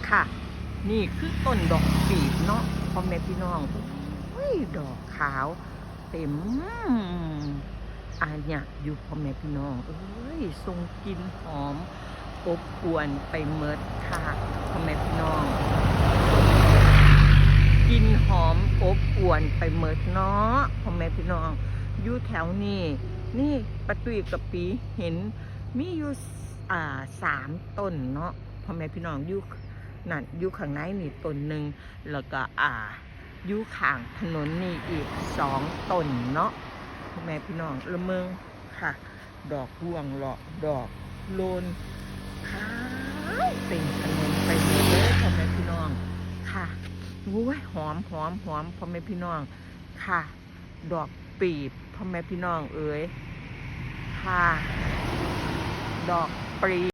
ค่ะนี่คือต้นดอกปีบเนาะพ่อแม่พี่น้องโอ้ยดอกขาวเต็มอาญะอยู่พ่อแม่พี่น้องเอ้ยทรงกลิ่นหอมอบอวนไปเมิดค่ะพ่อแม่พี่น้องกลิ่นหอมอบอวนไปเมิดเนาะพ่อแม่พี่น้องอยู่แถวนี้นี่ปะตุยกับปีเห็นมีอยู่3 ต้นเนาะพ่อแม่พี่น้องอยู่นั่นอยู่ข้างในนี่ต้นหนึ่งแล้วก็อยู่ข้างถนนนี่อีก2 ต้นเนาะพ่อแม่พี่น้องละเมืองค่ะดอกร่วงหลอกดอกโลนขาวเต็มถนนไปหมดเลยพ่อแม่พี่น้องค่ะโอ้ยหอมพ่อแม่พี่น้องค่ะดอกปีบพ่อแม่พี่น้องเอ๋ยค่ะดอกปรี